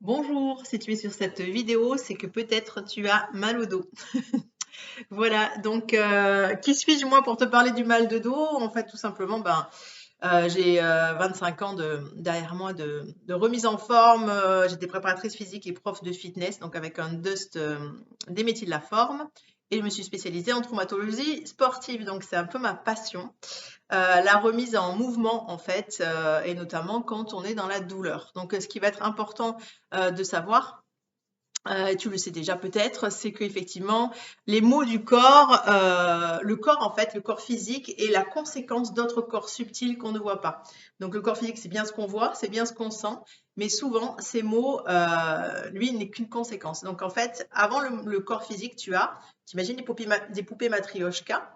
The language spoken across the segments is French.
Bonjour, si tu es sur cette vidéo, c'est que peut-être tu as mal au dos. Voilà, donc qui suis-je moi pour te parler du mal de dos? En fait, tout simplement, j'ai 25 ans derrière moi de remise en forme. J'étais préparatrice physique et prof de fitness, donc avec un DUST des métiers de la forme. Et je me suis spécialisée en traumatologie sportive, donc c'est un peu ma passion. La remise en mouvement en fait, et notamment quand on est dans la douleur. Donc ce qui va être important, de savoir, tu le sais déjà peut-être, c'est qu'effectivement les maux du corps, le corps en fait, le corps physique est la conséquence d'autres corps subtils qu'on ne voit pas. Donc le corps physique, c'est bien ce qu'on voit, c'est bien ce qu'on sent, mais souvent ces maux, lui, n'est qu'une conséquence. Donc en fait, avant le corps physique, tu imagines des poupées matrioshka.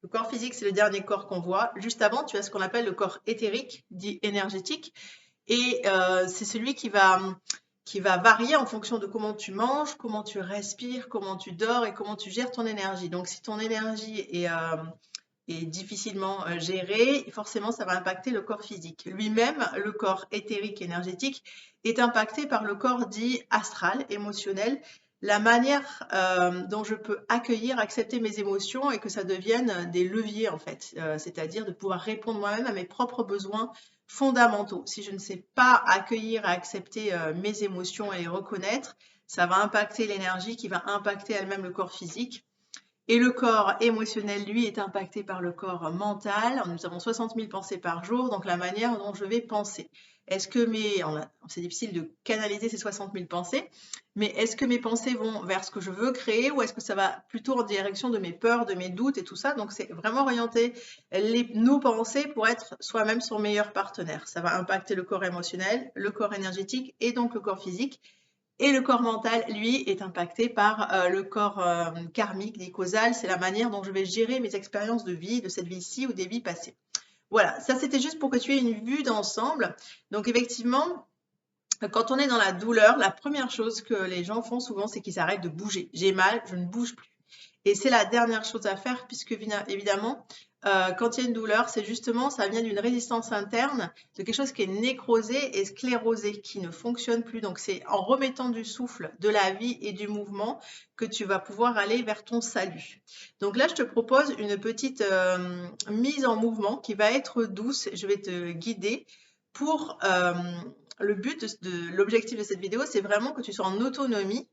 Le corps physique, c'est le dernier corps qu'on voit. Juste avant, tu as ce qu'on appelle le corps éthérique, dit énergétique. Et c'est celui qui va varier en fonction de comment tu manges, comment tu respires, comment tu dors et comment tu gères ton énergie. Donc, si ton énergie est difficilement gérée, forcément, ça va impacter le corps physique. Lui-même, le corps éthérique énergétique, est impacté par le corps dit astral, émotionnel, la manière dont je peux accueillir, accepter mes émotions et que ça devienne des leviers en fait, c'est-à-dire de pouvoir répondre moi-même à mes propres besoins fondamentaux. Si je ne sais pas accueillir et accepter mes émotions et les reconnaître, ça va impacter l'énergie qui va impacter elle-même le corps physique. Et le corps émotionnel, lui, est impacté par le corps mental. Nous avons 60 000 pensées par jour, donc la manière dont je vais penser. Est-ce que c'est difficile de canaliser ces 60 000 pensées, mais est-ce que mes pensées vont vers ce que je veux créer ou est-ce que ça va plutôt en direction de mes peurs, de mes doutes et tout ça? Donc c'est vraiment orienter nos pensées pour être soi-même son meilleur partenaire. Ça va impacter le corps émotionnel, le corps énergétique et donc le corps physique. Et le corps mental, lui, est impacté par le corps karmique, dit causal. C'est la manière dont je vais gérer mes expériences de vie, de cette vie-ci ou des vies passées. Voilà, ça c'était juste pour que tu aies une vue d'ensemble. Donc effectivement, quand on est dans la douleur, la première chose que les gens font souvent, c'est qu'ils arrêtent de bouger. J'ai mal, je ne bouge plus. Et c'est la dernière chose à faire puisque évidemment, quand il y a une douleur, c'est justement, ça vient d'une résistance interne, de quelque chose qui est nécrosé et sclérosé, qui ne fonctionne plus. Donc c'est en remettant du souffle, de la vie et du mouvement que tu vas pouvoir aller vers ton salut. Donc là, je te propose une petite mise en mouvement qui va être douce. Je vais te guider pour le but l'objectif de cette vidéo, c'est vraiment que tu sois en autonomie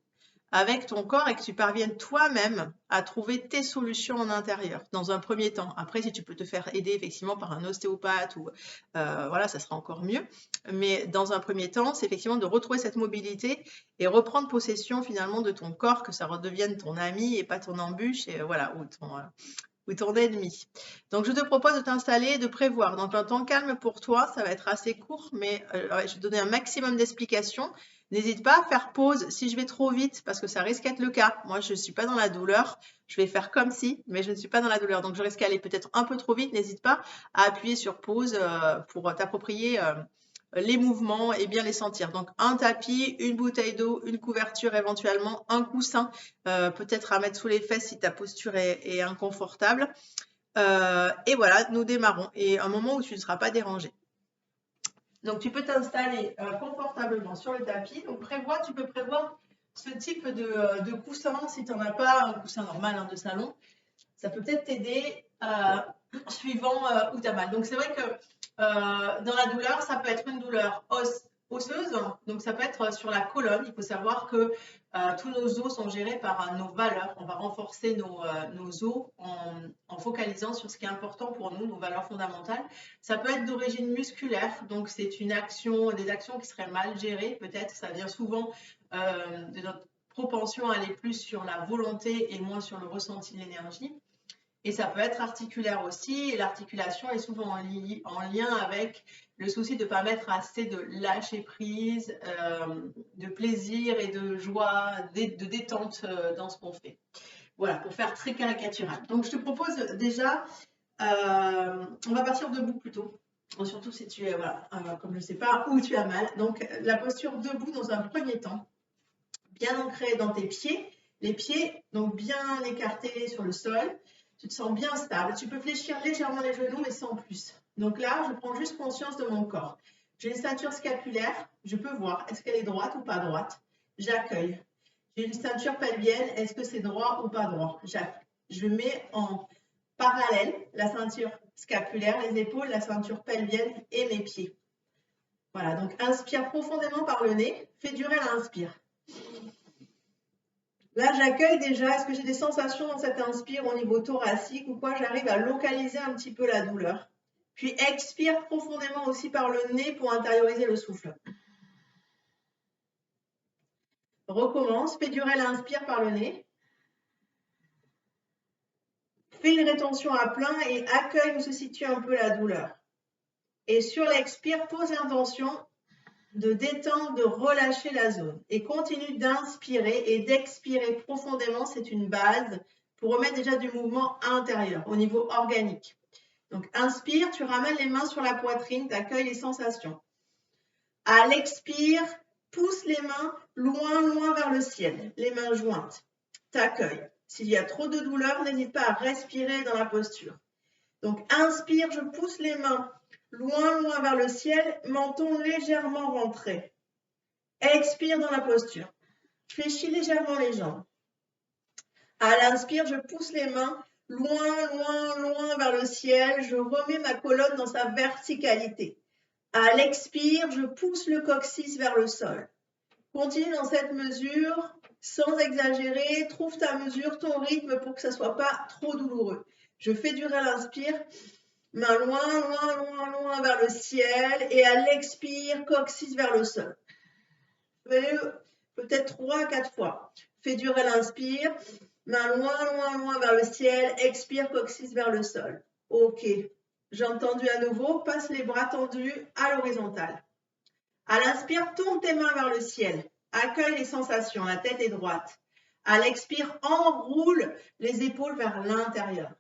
avec ton corps et que tu parviennes toi-même à trouver tes solutions en intérieur dans un premier temps. Après, si tu peux te faire aider effectivement par un ostéopathe ou voilà, ça sera encore mieux. Mais dans un premier temps, c'est effectivement de retrouver cette mobilité et reprendre possession finalement de ton corps, que ça redevienne ton ami et pas ton embûche et voilà, ou ton ennemi. Donc, je te propose de t'installer, de prévoir. Donc, un temps calme pour toi, ça va être assez court, mais ouais, je vais te donner un maximum d'explications. N'hésite pas à faire pause si je vais trop vite, parce que ça risque d'être le cas. Moi, je ne suis pas dans la douleur. Je vais faire comme si, mais je ne suis pas dans la douleur. Donc, je risque d'aller peut-être un peu trop vite. N'hésite pas à appuyer sur pause pour t'approprier les mouvements et bien les sentir. Donc, un tapis, une bouteille d'eau, une couverture éventuellement, un coussin, peut-être à mettre sous les fesses si ta posture est inconfortable. Et voilà, nous démarrons. Et un moment où tu ne seras pas dérangé. Donc, tu peux t'installer confortablement sur le tapis. Donc, tu peux prévoir ce type de coussin si tu n'en as pas, un coussin normal de salon. Ça peut peut-être t'aider suivant où tu as mal. Donc, c'est vrai que dans la douleur, ça peut être une douleur osseuse, donc ça peut être sur la colonne. Il faut savoir que tous nos os sont gérés par nos valeurs. On va renforcer nos os en focalisant sur ce qui est important pour nous, nos valeurs fondamentales. Ça peut être d'origine musculaire, donc c'est des actions qui seraient mal gérées. Peut-être ça vient souvent de notre propension à aller plus sur la volonté et moins sur le ressenti de l'énergie. Et ça peut être articulaire aussi, et l'articulation est souvent en lien avec le souci de ne pas mettre assez de lâcher prise, de plaisir et de joie, de détente dans ce qu'on fait. Voilà, pour faire très caricatural. Donc je te propose déjà, on va partir debout plutôt, surtout si tu es, voilà, comme je ne sais pas où tu as mal. Donc la posture debout dans un premier temps, bien ancrée dans tes pieds, les pieds donc bien écartés sur le sol. Tu te sens bien stable. Tu peux fléchir légèrement les genoux, mais sans plus. Donc là, je prends juste conscience de mon corps. J'ai une ceinture scapulaire, je peux voir, est-ce qu'elle est droite ou pas droite? J'accueille. J'ai une ceinture pelvienne, est-ce que c'est droit ou pas droit? J'accueille. Je mets en parallèle la ceinture scapulaire, les épaules, la ceinture pelvienne et mes pieds. Voilà, donc inspire profondément par le nez, fais durer l'inspire. Là, j'accueille déjà, est-ce que j'ai des sensations dans cet inspire au niveau thoracique ou quoi? J'arrive à localiser un petit peu la douleur. Puis expire profondément aussi par le nez pour intérioriser le souffle. Recommence, fais durer l'inspire par le nez. Fais une rétention à plein et accueille où se situe un peu la douleur. Et sur l'expire, pose l'intention de détendre, de relâcher la zone. Et continue d'inspirer et d'expirer profondément, c'est une base pour remettre déjà du mouvement intérieur, au niveau organique. Donc inspire, tu ramènes les mains sur la poitrine, tu accueilles les sensations. À l'expire, pousse les mains loin, loin vers le ciel, les mains jointes. T'accueilles. S'il y a trop de douleur, n'hésite pas à respirer dans la posture. Donc inspire, je pousse les mains loin, loin vers le ciel, menton légèrement rentré. Expire dans la posture. Fléchis légèrement les jambes. À l'inspire, je pousse les mains loin, loin, loin vers le ciel. Je remets ma colonne dans sa verticalité. À l'expire, je pousse le coccyx vers le sol. Continue dans cette mesure sans exagérer. Trouve ta mesure, ton rythme pour que ça ne soit pas trop douloureux. Je fais durer l'inspire. Main loin, loin, loin, loin vers le ciel. Et à l'expire, coccyx vers le sol. Fais-le peut-être 3 à 4 fois. Fais durer l'inspire. Main loin, loin, loin vers le ciel. Expire, coccyx vers le sol. Ok. J'ai entendu à nouveau. Passe les bras tendus à l'horizontale. À l'inspire, tourne tes mains vers le ciel. Accueille les sensations. La tête est droite. À l'expire, enroule les épaules vers l'intérieur.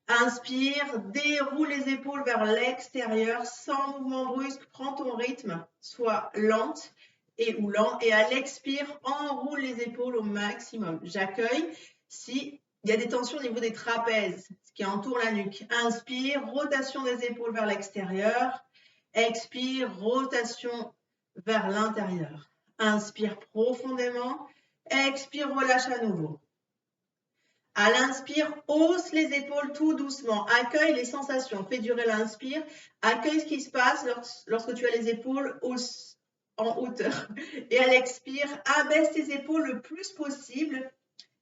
Inspire, déroule les épaules vers l'extérieur sans mouvement brusque. Prends ton rythme, sois lente ou lent. Et à l'expire, enroule les épaules au maximum. J'accueille s'il y a des tensions au niveau des trapèzes, ce qui entoure la nuque. Inspire, rotation des épaules vers l'extérieur. Expire, rotation vers l'intérieur. Inspire profondément. Expire, relâche à nouveau. À l'inspire, hausse les épaules tout doucement. Accueille les sensations. Fais durer l'inspire. Accueille ce qui se passe lorsque tu as les épaules en hauteur. Et à l'expire, abaisse tes épaules le plus possible.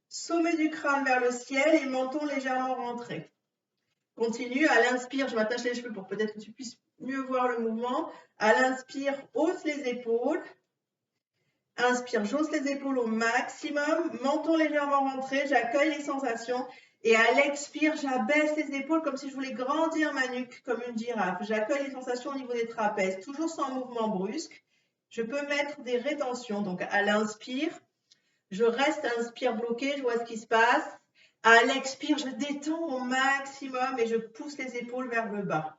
Sommet du crâne vers le ciel et menton légèrement rentré. Continue. À l'inspire, je m'attache les cheveux pour peut-être que tu puisses mieux voir le mouvement. À l'inspire, hausse les épaules. Inspire, j'hausse les épaules au maximum, menton légèrement rentré, j'accueille les sensations. Et à l'expire, j'abaisse les épaules comme si je voulais grandir ma nuque comme une girafe. J'accueille les sensations au niveau des trapèzes, toujours sans mouvement brusque. Je peux mettre des rétentions. Donc à l'inspire, je reste inspire bloqué, je vois ce qui se passe. À l'expire, je détends au maximum et je pousse les épaules vers le bas.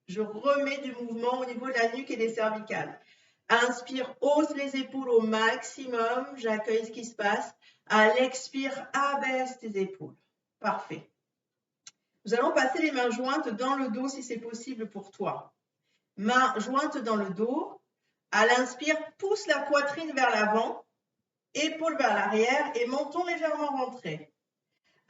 Je remets du mouvement au niveau de la nuque et des cervicales. Inspire, hausse les épaules au maximum. J'accueille ce qui se passe. À l'expire, abaisse tes épaules. Parfait. Nous allons passer les mains jointes dans le dos si c'est possible pour toi. Mains jointes dans le dos. À l'inspire, pousse la poitrine vers l'avant, épaules vers l'arrière et menton légèrement rentré.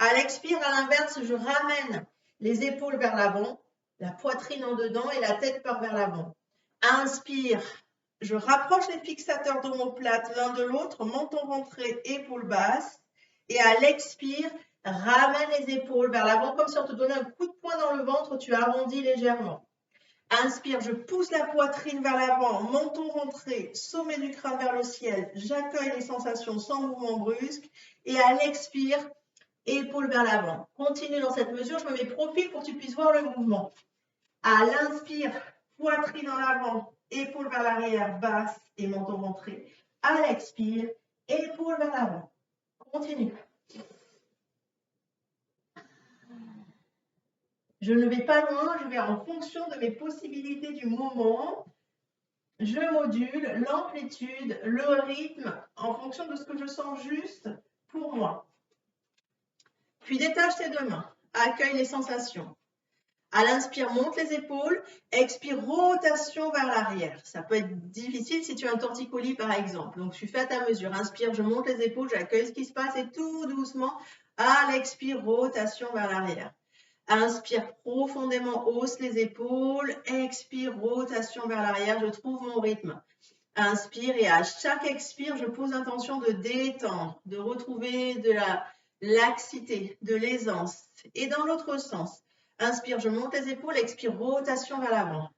À l'expire, à l'inverse, je ramène les épaules vers l'avant, la poitrine en dedans et la tête part vers l'avant. Inspire. Je rapproche les fixateurs d'omoplate l'un de l'autre, menton rentré, épaules basses. Et à l'expire, ramène les épaules vers l'avant, comme si on te donnait un coup de poing dans le ventre, tu arrondis légèrement. Inspire, je pousse la poitrine vers l'avant, menton rentré, sommet du crâne vers le ciel. J'accueille les sensations sans mouvement brusque. Et à l'expire, épaules vers l'avant. Continue dans cette mesure, je me mets profil pour que tu puisses voir le mouvement. À l'inspire, poitrine en avant, épaules vers l'arrière, basse et menton rentré. À l'expire, épaules vers l'avant. Continue. Je ne vais pas loin, je vais en fonction de mes possibilités du moment. Je module l'amplitude, le rythme en fonction de ce que je sens juste pour moi. Puis détache tes deux mains. Accueille les sensations. À l'inspire, monte les épaules. Expire, rotation vers l'arrière. Ça peut être difficile si tu as un torticolis par exemple. Donc tu fais à ta mesure. Inspire, je monte les épaules, j'accueille ce qui se passe et tout doucement, à l'expire, rotation vers l'arrière. Inspire profondément, hausse les épaules. Expire, rotation vers l'arrière. Je trouve mon rythme. Inspire et à chaque expire, je pose l'intention de détendre, de retrouver de la laxité, de l'aisance. Et dans l'autre sens, inspire, je monte les épaules, expire, rotation vers l'avant.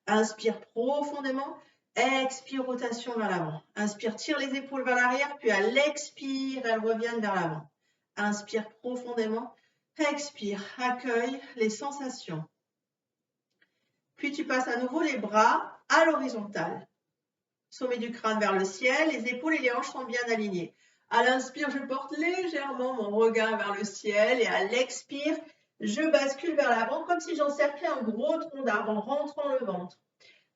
Inspire profondément, expire, rotation vers l'avant. Inspire, tire les épaules vers l'arrière, puis à l'expire, elles reviennent vers l'avant. Inspire profondément, expire, accueille les sensations. Puis tu passes à nouveau les bras à l'horizontale. Sommet du crâne vers le ciel, les épaules et les hanches sont bien alignées. À l'inspire, je porte légèrement mon regard vers le ciel et à l'expire, je bascule vers l'avant comme si j'encerclais un gros tronc d'arbre en rentrant le ventre.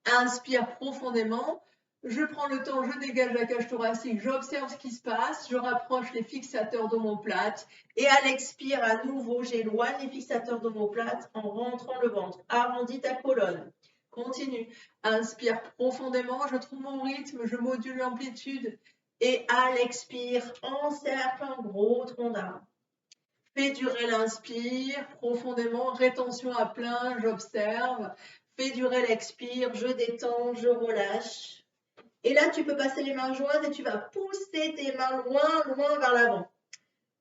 Inspire profondément, je prends le temps, je dégage la cage thoracique, j'observe ce qui se passe, je rapproche les fixateurs d'omoplate et à l'expire, à nouveau, j'éloigne les fixateurs d'omoplate en rentrant le ventre. Arrondis ta colonne. Continue. Inspire profondément, je trouve mon rythme, je module l'amplitude. Et à l'expire, encercle un gros tronc d'arbre. Fais durer l'inspire profondément, rétention à plein, j'observe. Fais durer l'expire, je détends, je relâche. Et là, tu peux passer les mains jointes et tu vas pousser tes mains loin, loin vers l'avant.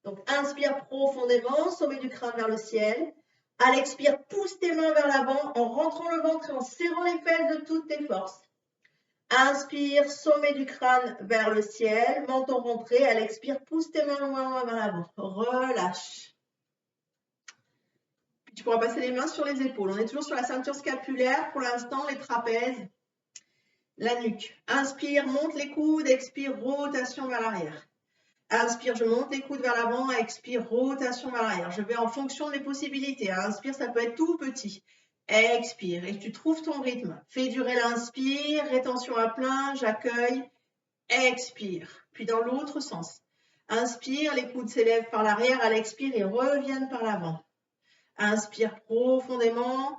Donc, inspire profondément, sommet du crâne vers le ciel. À l'expire, pousse tes mains vers l'avant en rentrant le ventre et en serrant les fesses de toutes tes forces. Inspire, sommet du crâne vers le ciel, menton rentré. À l'expire, pousse tes mains loin vers l'avant. Relâche. Puis tu pourras passer les mains sur les épaules. On est toujours sur la ceinture scapulaire. Pour l'instant, les trapèzes, la nuque. Inspire, monte les coudes. Expire, rotation vers l'arrière. Inspire, je monte les coudes vers l'avant. Expire, rotation vers l'arrière. Je vais en fonction de mes possibilités. Inspire, ça peut être tout petit. Expire et tu trouves ton rythme. Fais durer l'inspire, rétention à plein, j'accueille. Expire. Puis dans l'autre sens. Inspire, les coudes s'élèvent par l'arrière. À l'expire, ils reviennent par l'avant. Inspire profondément.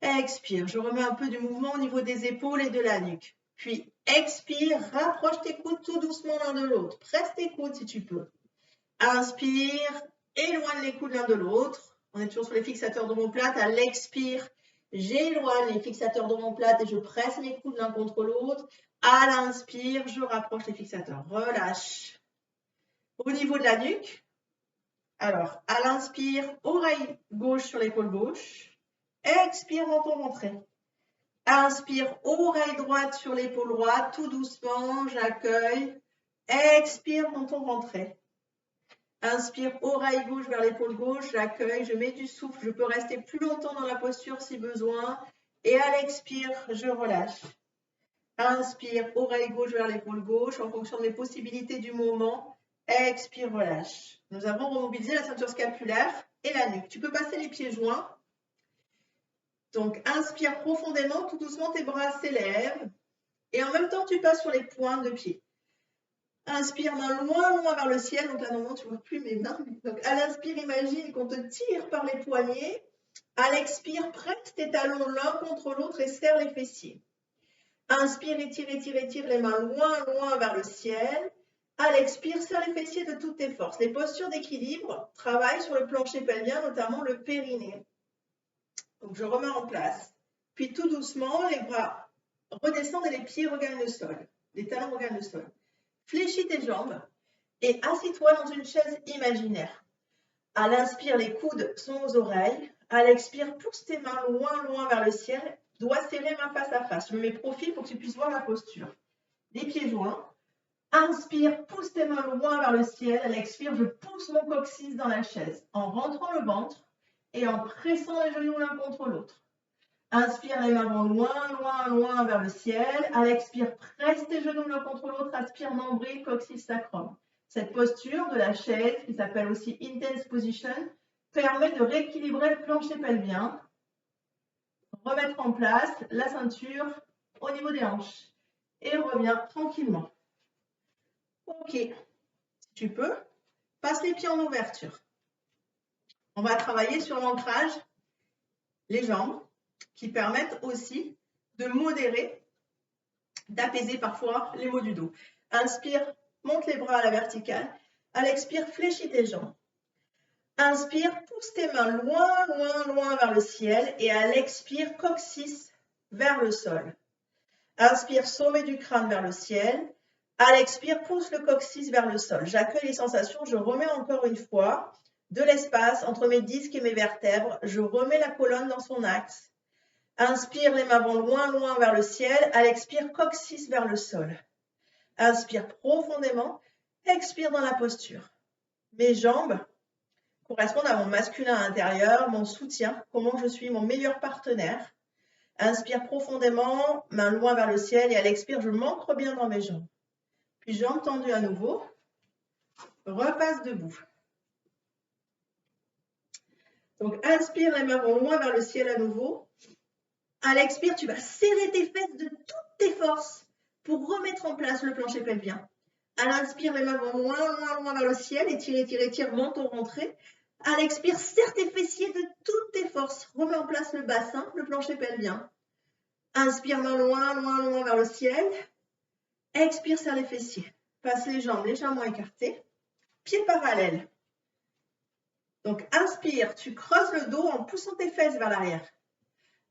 Expire. Je remets un peu du mouvement au niveau des épaules et de la nuque. Puis expire, rapproche tes coudes tout doucement l'un de l'autre. Presse tes coudes si tu peux. Inspire, éloigne les coudes l'un de l'autre. On est toujours sur les fixateurs d'omoplate. À l'expire, j'éloigne les fixateurs d'omoplate et je presse mes coudes l'un contre l'autre. À l'inspire, je rapproche les fixateurs. Relâche. Au niveau de la nuque, alors à l'inspire, oreille gauche sur l'épaule gauche. Expire, menton rentré. Inspire, oreille droite sur l'épaule droite, tout doucement, j'accueille. Expire, menton rentré. Inspire, oreille gauche vers l'épaule gauche, j'accueille, je mets du souffle, je peux rester plus longtemps dans la posture si besoin. Et à l'expire, je relâche. Inspire, oreille gauche vers l'épaule gauche, en fonction de mes possibilités du moment. Expire, relâche. Nous avons remobilisé la ceinture scapulaire et la nuque. Tu peux passer les pieds joints. Donc, inspire profondément, tout doucement, tes bras s'élèvent. Et en même temps, tu passes sur les pointes de pied. Inspire, main loin, loin vers le ciel. Donc là, normalement, tu ne vois plus mes mains. Donc, à l'inspire, imagine qu'on te tire par les poignets. À l'expire, presse tes talons l'un contre l'autre et serre les fessiers. Inspire, étire, étire, étire les mains loin, loin vers le ciel. À l'expire, serre les fessiers de toutes tes forces. Les postures d'équilibre travaillent sur le plancher pelvien, notamment le périnée. Donc, je remets en place. Puis, tout doucement, les bras redescendent et les pieds regagnent le sol. Les talons regagnent le sol. Fléchis tes jambes et assis-toi dans une chaise imaginaire. À l'inspire, les coudes sont aux oreilles. À l'expire, pousse tes mains loin, loin vers le ciel. Doigts serrés, main face à face. Je me mets profil pour que tu puisses voir la posture. Les pieds joints. Inspire, pousse tes mains loin vers le ciel. À l'expire, je pousse mon coccyx dans la chaise en rentrant le ventre et en pressant les genoux l'un contre l'autre. Inspire, les mains vont loin, loin, loin vers le ciel. À l'expire, presse tes genoux l'un contre l'autre. Aspire, nombril, coccyx, sacrum. Cette posture de la chaise, qui s'appelle aussi Intense Position, permet de rééquilibrer le plancher pelvien, remettre en place la ceinture au niveau des hanches. Et reviens tranquillement. Ok, si tu peux, passe les pieds en ouverture. On va travailler sur l'ancrage les jambes, qui permettent aussi de modérer, d'apaiser parfois les maux du dos. Inspire, monte les bras à la verticale. À l'expire, fléchis tes jambes. Inspire, pousse tes mains loin, loin, loin vers le ciel. Et à l'expire, coccyx vers le sol. Inspire, sommet du crâne vers le ciel. À l'expire, pousse le coccyx vers le sol. J'accueille les sensations. Je remets encore une fois de l'espace entre mes disques et mes vertèbres. Je remets la colonne dans son axe. Inspire, les mains vont loin, loin vers le ciel. À l'expire, coccyx vers le sol. Inspire profondément. Expire dans la posture. Mes jambes correspondent à mon masculin intérieur, mon soutien, comment je suis mon meilleur partenaire. Inspire profondément, main loin vers le ciel et à l'expire, je m'ancre bien dans mes jambes. Puis jambes tendues à nouveau. Repasse debout. Donc inspire, les mains vont loin vers le ciel à nouveau. À l'expire, tu vas serrer tes fesses de toutes tes forces pour remettre en place le plancher pelvien. À l'inspire, les mains vont loin, loin, loin vers le ciel. Étire, étire, étire, menton rentré. À l'expire, serre tes fessiers de toutes tes forces. Remets en place le bassin, le plancher pelvien. Inspire, main loin, loin, loin vers le ciel. Expire, serre les fessiers. Passe les jambes légèrement écartées. Pieds parallèles. Donc, inspire, tu creuses le dos en poussant tes fesses vers l'arrière.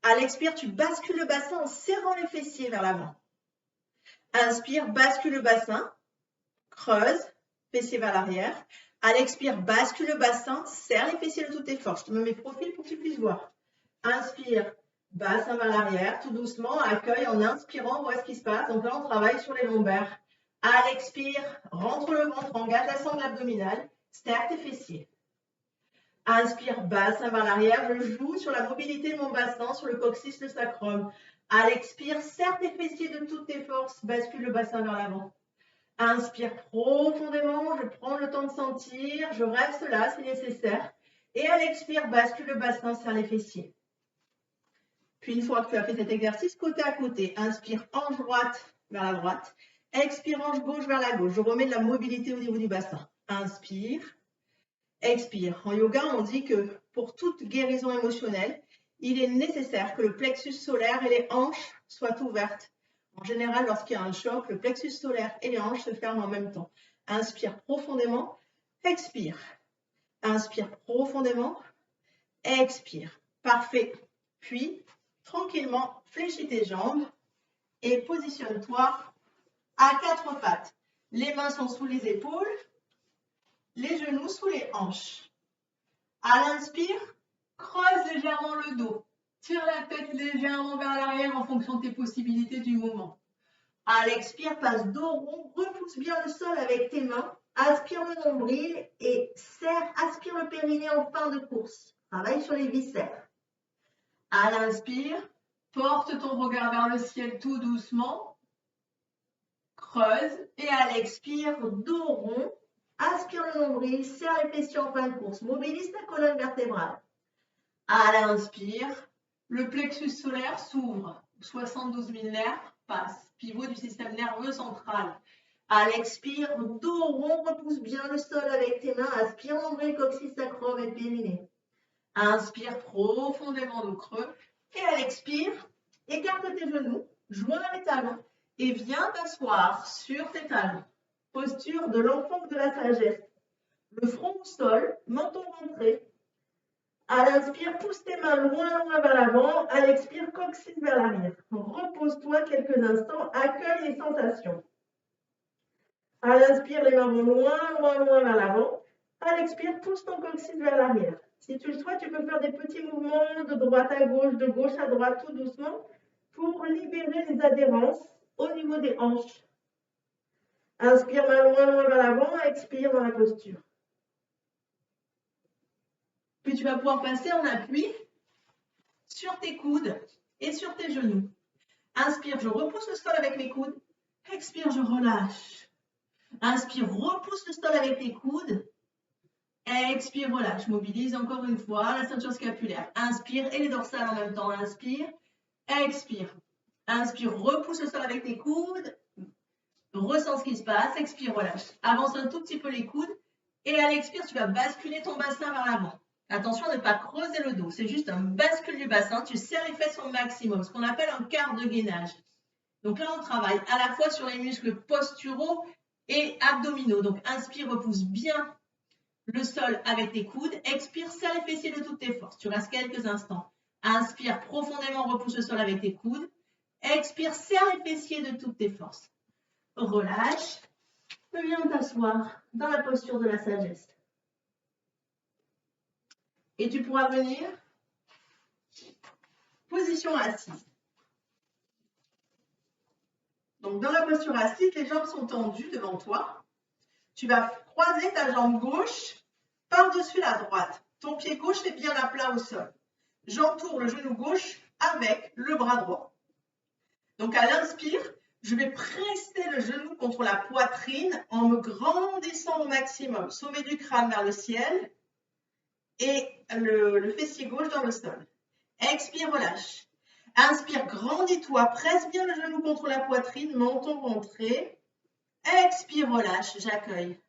À l'expire, tu bascules le bassin en serrant les fessiers vers l'avant. Inspire, bascule le bassin, creuse, fessiers vers l'arrière. À l'expire, bascule le bassin, serre les fessiers de toutes tes forces. Je te mets mes profils pour que tu puisses voir. Inspire, bassin vers l'arrière, tout doucement, accueille en inspirant, vois ce qui se passe. Donc là, on travaille sur les lombaires. À l'expire, rentre le ventre, engage la sangle abdominale, serre tes fessiers. Inspire, bassin vers l'arrière, je joue sur la mobilité de mon bassin, sur le coccyx, le sacrum. À l'expire, serre tes fessiers de toutes tes forces, bascule le bassin vers l'avant. Inspire profondément, je prends le temps de sentir, je reste là si nécessaire. Et à l'expire, bascule le bassin, serre les fessiers. Puis une fois que tu as fait cet exercice, côté à côté, inspire, hanche droite vers la droite. Expire, hanche gauche vers la gauche. Je remets de la mobilité au niveau du bassin. Inspire. Expire. En yoga, on dit que pour toute guérison émotionnelle, il est nécessaire que le plexus solaire et les hanches soient ouvertes. En général, lorsqu'il y a un choc, le plexus solaire et les hanches se ferment en même temps. Inspire profondément, expire. Inspire profondément, expire. Parfait. Puis, tranquillement, fléchis tes jambes et positionne-toi à quatre pattes. Les mains sont sous les épaules. Les genoux sous les hanches. À l'inspire, creuse légèrement le dos. Tire la tête légèrement vers l'arrière en fonction de tes possibilités du moment. À l'expire, passe dos rond, repousse bien le sol avec tes mains. Aspire le nombril et serre, aspire le périnée en fin de course. Travaille sur les viscères. À l'inspire, porte ton regard vers le ciel tout doucement. Creuse et à l'expire, dos rond. Aspire le nombril, serre les fessiers en fin de course. Mobilise ta colonne vertébrale. À l'inspire, le plexus solaire s'ouvre. 72 000 nerfs passent. Pivot du système nerveux central. À l'expire, dos rond, repousse bien le sol avec tes mains. Aspire nombril, coccyx, sacrum et périnée. Inspire profondément dos creux. Et à l'expire, écarte tes genoux, joins les talons et viens t'asseoir sur tes talons. Posture de l'enfant de la sagesse. Le front au sol, menton rentré. À l'inspire, pousse tes mains loin, loin vers l'avant. À l'expire, coccyx vers l'arrière. Repose-toi quelques instants, accueille les sensations. À l'inspire, les mains vont loin, loin, loin vers l'avant. À l'expire, pousse ton coccyx vers l'arrière. Si tu le souhaites, tu peux faire des petits mouvements de droite à gauche, de gauche à droite, tout doucement, pour libérer les adhérences au niveau des hanches. Inspire, main loin, loin vers l'avant. Expire dans la posture. Puis tu vas pouvoir passer en appui sur tes coudes et sur tes genoux. Inspire, je repousse le sol avec mes coudes. Expire, je relâche. Inspire, repousse le sol avec tes coudes. Expire, relâche. Mobilise encore une fois la ceinture scapulaire. Inspire et les dorsales en même temps. Inspire, expire. Inspire, repousse le sol avec tes coudes. Ressens ce qui se passe. Expire, relâche. Avance un tout petit peu les coudes. Et à l'expire, tu vas basculer ton bassin vers l'avant. Attention à ne pas creuser le dos. C'est juste un bascule du bassin. Tu serres les fesses au maximum, ce qu'on appelle un quart de gainage. Donc là, on travaille à la fois sur les muscles posturaux et abdominaux. Donc inspire, repousse bien le sol avec tes coudes. Expire, serre les fessiers de toutes tes forces. Tu restes quelques instants. Inspire profondément, repousse le sol avec tes coudes. Expire, serre les fessiers de toutes tes forces. Relâche. Viens t'asseoir dans la posture de la sagesse. Et tu pourras venir position assise. Donc dans la posture assise, les jambes sont tendues devant toi. Tu vas croiser ta jambe gauche par-dessus la droite. Ton pied gauche est bien à plat au sol. J'entoure le genou gauche avec le bras droit. Donc à l'inspire, je vais presser le genou contre la poitrine en me grandissant au maximum. Sommet du crâne vers le ciel et le fessier gauche dans le sol. Expire, relâche. Inspire, grandis-toi, presse bien le genou contre la poitrine, menton rentré. Expire, relâche, j'accueille.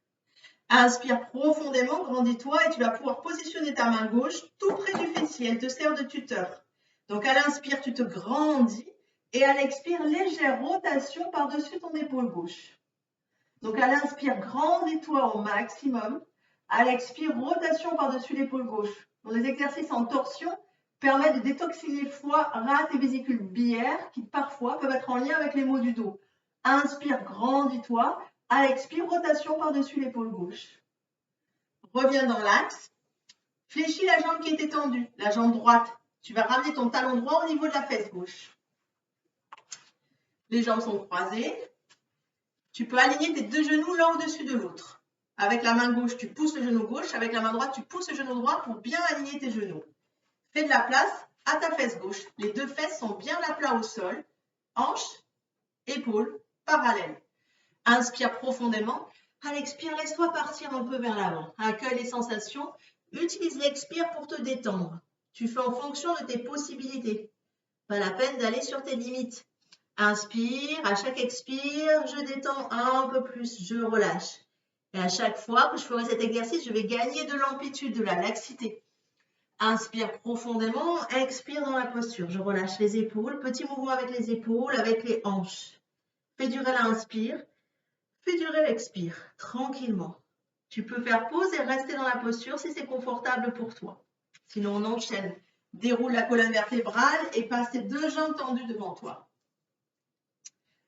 Inspire profondément, grandis-toi et tu vas pouvoir positionner ta main gauche tout près du fessier. Elle te sert de tuteur. Donc à l'inspire, tu te grandis et à l'expire, légère rotation par-dessus ton épaule gauche. Donc à l'inspire, grandis-toi au maximum. À l'expire, rotation par-dessus l'épaule gauche. Donc les exercices en torsion permettent de détoxiner foie, rate et vésicule biliaire qui parfois peuvent être en lien avec les maux du dos. Inspire, grandis-toi. À l'expire, rotation par-dessus l'épaule gauche. Reviens dans l'axe. Fléchis la jambe qui était tendue, la jambe droite. Tu vas ramener ton talon droit au niveau de la fesse gauche. Les jambes sont croisées. Tu peux aligner tes deux genoux l'un au-dessus de l'autre. Avec la main gauche, tu pousses le genou gauche. Avec la main droite, tu pousses le genou droit pour bien aligner tes genoux. Fais de la place à ta fesse gauche. Les deux fesses sont bien à plat au sol. Hanches, épaules, parallèles. Inspire profondément. À l'expire, laisse-toi partir un peu vers l'avant. Accueille les sensations. Utilise l'expire pour te détendre. Tu fais en fonction de tes possibilités. Pas la peine d'aller sur tes limites. Inspire, à chaque expire, je détends un peu plus, je relâche. Et à chaque fois que je ferai cet exercice, je vais gagner de l'amplitude, de la laxité. Inspire profondément, expire dans la posture. Je relâche les épaules, petit mouvement avec les épaules, avec les hanches. Fais durer l'inspire, fais durer l'expire, tranquillement. Tu peux faire pause et rester dans la posture si c'est confortable pour toi. Sinon, on enchaîne. Déroule la colonne vertébrale et passe tes deux jambes tendues devant toi.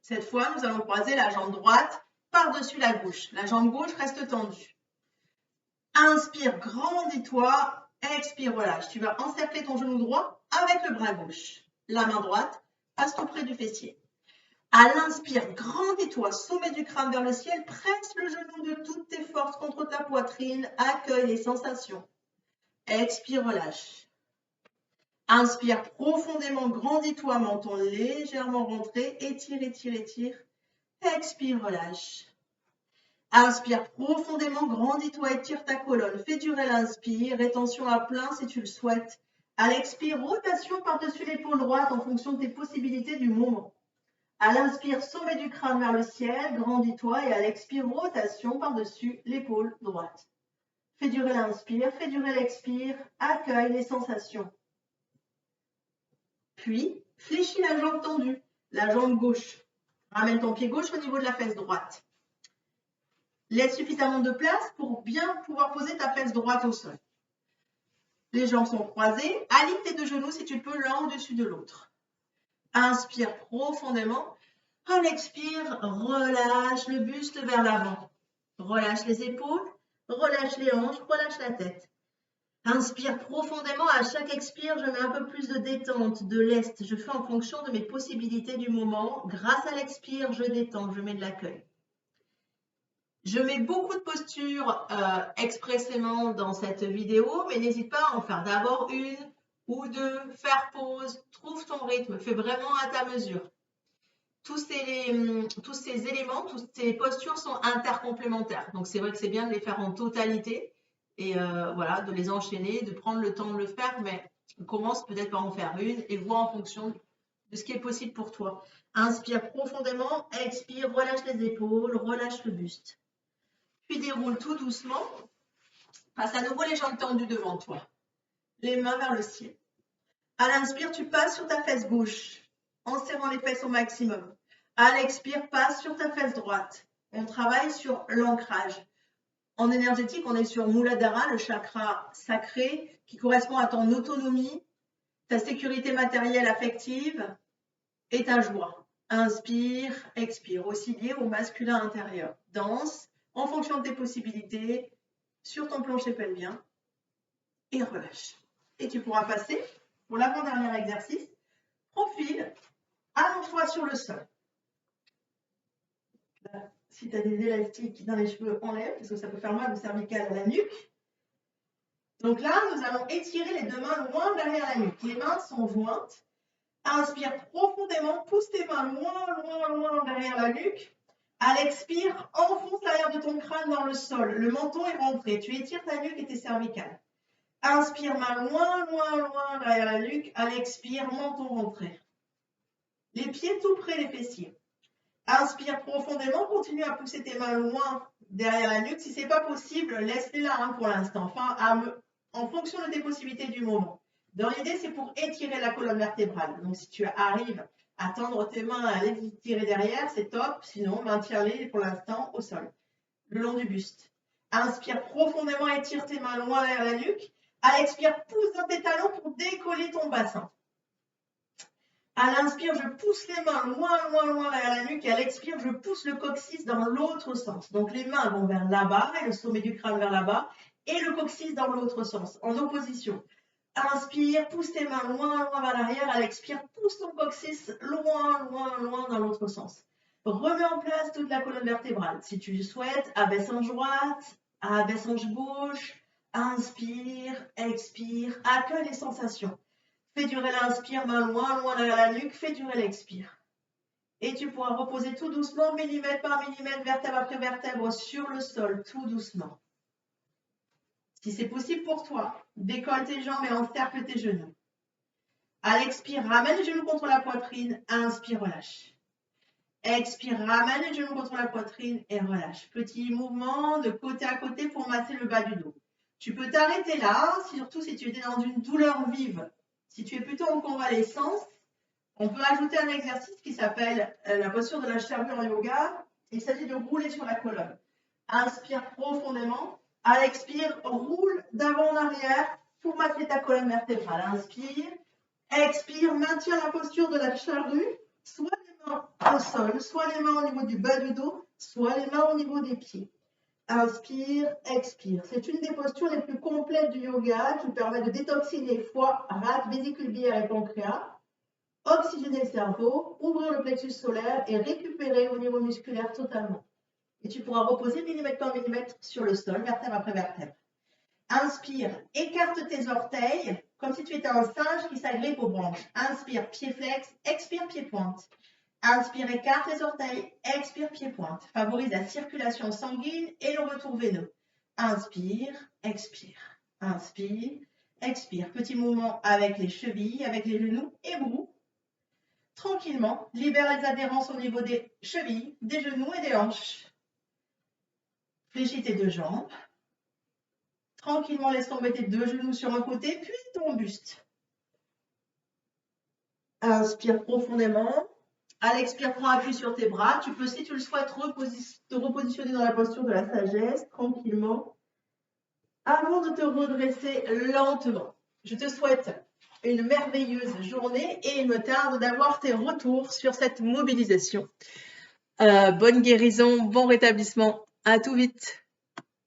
Cette fois, nous allons croiser la jambe droite par-dessus la gauche. La jambe gauche reste tendue. Inspire, grandis-toi. Expire, relâche. Tu vas encercler ton genou droit avec le bras gauche. La main droite passe tout près du fessier. À l'inspire, grandis-toi, sommet du crâne vers le ciel. Presse le genou de toutes tes forces contre ta poitrine. Accueille les sensations. Expire, relâche. Inspire profondément, grandis-toi, menton légèrement rentré. Étire, étire, étire. Expire, relâche. Inspire profondément, grandis-toi, étire ta colonne. Fais durer l'inspire, rétention à plein si tu le souhaites. À l'expire, rotation par-dessus l'épaule droite en fonction de tes possibilités du moment. À l'inspire, sommet du crâne vers le ciel, grandis-toi et à l'expire, rotation par-dessus l'épaule droite. Fais durer l'inspire, fais durer l'expire, accueille les sensations. Puis, fléchis la jambe tendue, la jambe gauche. Ramène ton pied gauche au niveau de la fesse droite. Laisse suffisamment de place pour bien pouvoir poser ta fesse droite au sol. Les jambes sont croisées. Aligne tes deux genoux si tu peux l'un au-dessus de l'autre. Inspire profondément. À l'expire, relâche le buste vers l'avant. Relâche les épaules, relâche les hanches, relâche la tête. Inspire profondément. À chaque expire, je mets un peu plus de détente, de lest. Je fais en fonction de mes possibilités du moment. Grâce à l'expire, je détends, je mets de l'accueil. Je mets beaucoup de postures expressément dans cette vidéo, mais n'hésite pas à en faire d'abord une ou deux, faire pause, trouve ton rythme, fais vraiment à ta mesure. Tous ces éléments, toutes ces postures sont intercomplémentaires. Donc, c'est vrai que c'est bien de les faire en totalité et voilà, de les enchaîner, de prendre le temps de le faire, mais commence peut-être par en faire une et vois en fonction de ce qui est possible pour toi. Inspire profondément, expire, relâche les épaules, relâche le buste. Puis déroule tout doucement. Passe à nouveau les jambes tendues devant toi. les mains vers le ciel. À l'inspire, tu passes sur ta fesse gauche en serrant les fesses au maximum. À l'expire, passe sur ta fesse droite. On travaille sur l'ancrage. En énergétique, on est sur Muladhara, le chakra sacré qui correspond à ton autonomie, ta sécurité matérielle affective et ta joie. Inspire, expire, aussi lié au masculin intérieur. Danse en fonction de tes possibilités sur ton plancher pelvien et relâche. Et tu pourras passer pour l'avant-dernier exercice. Profile, allonge-toi sur le sol. Si tu as des élastiques dans les cheveux, enlève, parce que ça peut faire mal au cervical à la nuque. Donc là, nous allons étirer les deux mains loin derrière la nuque. Les mains sont jointes. Inspire profondément, pousse tes mains loin derrière la nuque. À l'expire, enfonce l'arrière de ton crâne dans le sol. Le menton est rentré. Tu étires ta nuque et tes cervicales. Inspire, main loin derrière la nuque. À l'expire, menton rentré. Les pieds tout près des fessiers. Inspire profondément, continue à pousser tes mains loin derrière la nuque. Si ce n'est pas possible, laisse-les là pour l'instant. Enfin, en fonction de tes possibilités du moment. Dans l'idée, c'est pour étirer la colonne vertébrale. Donc, si tu arrives à tendre tes mains, à les tirer derrière, c'est top. Sinon, maintiens-les pour l'instant au sol, le long du buste. Inspire profondément, étire tes mains loin derrière la nuque. À l'expire, pousse dans tes talons pour décoller ton bassin. À l'inspire, je pousse les mains loin derrière la nuque. Et à l'expire, je pousse le coccyx dans l'autre sens. Donc, les mains vont vers là-bas et le sommet du crâne vers là-bas. Et le coccyx dans l'autre sens, en opposition. Inspire, pousse tes mains loin vers l'arrière. À l'expire, pousse ton coccyx loin dans l'autre sens. Remets en place toute la colonne vertébrale. Si tu le souhaites, abaisse hanche droite, abaisse hanche gauche. Inspire, expire, accueille les sensations. Fais durer l'inspire, main loin derrière la nuque. Fais durer l'expire. Et tu pourras reposer tout doucement, millimètre par millimètre, vertèbre après vertèbre, sur le sol, tout doucement. Si c'est possible pour toi, décolle tes jambes et encercle tes genoux. À l'expire, ramène les genoux contre la poitrine. Inspire, relâche. Expire, ramène les genoux contre la poitrine et relâche. Petit mouvement de côté à côté pour masser le bas du dos. Tu peux t'arrêter là, surtout si tu étais dans une douleur vive. Si tu es plutôt en convalescence, on peut ajouter un exercice qui s'appelle la posture de la charrue en yoga. Il s'agit de rouler sur la colonne. Inspire profondément. À l'expire, roule d'avant en arrière pour masser ta colonne vertébrale. Inspire. Expire, maintiens la posture de la charrue. Soit les mains au sol, soit les mains au niveau du bas du dos, soit les mains au niveau des pieds. Inspire, expire. C'est une des postures les plus complètes du yoga qui permet de détoxiner foie, rate, vésicule biliaire et pancréas, oxygéner le cerveau, ouvrir le plexus solaire et récupérer au niveau musculaire totalement. Et tu pourras reposer millimètre par millimètre sur le sol, vertèbre après vertèbre. Inspire, écarte tes orteils comme si tu étais un singe qui s'agrippe aux branches. Inspire, pied flex, expire, pied pointe. Inspire, écarte les orteils, expire, pied pointe. Favorise la circulation sanguine et le retour veineux. Inspire, expire. Inspire, expire. Petit mouvement avec les chevilles, avec les genoux et bout. Tranquillement, libère les adhérences au niveau des chevilles, des genoux et des hanches. Fléchis tes deux jambes. Tranquillement, laisse tomber tes deux genoux sur un côté, puis ton buste. Inspire profondément. À l'expire, prends appui sur tes bras. Tu peux, si tu le souhaites, te repositionner dans la posture de la sagesse, tranquillement, avant de te redresser lentement. Je te souhaite une merveilleuse journée et il me tarde d'avoir tes retours sur cette mobilisation. Bonne guérison, bon rétablissement. À tout vite.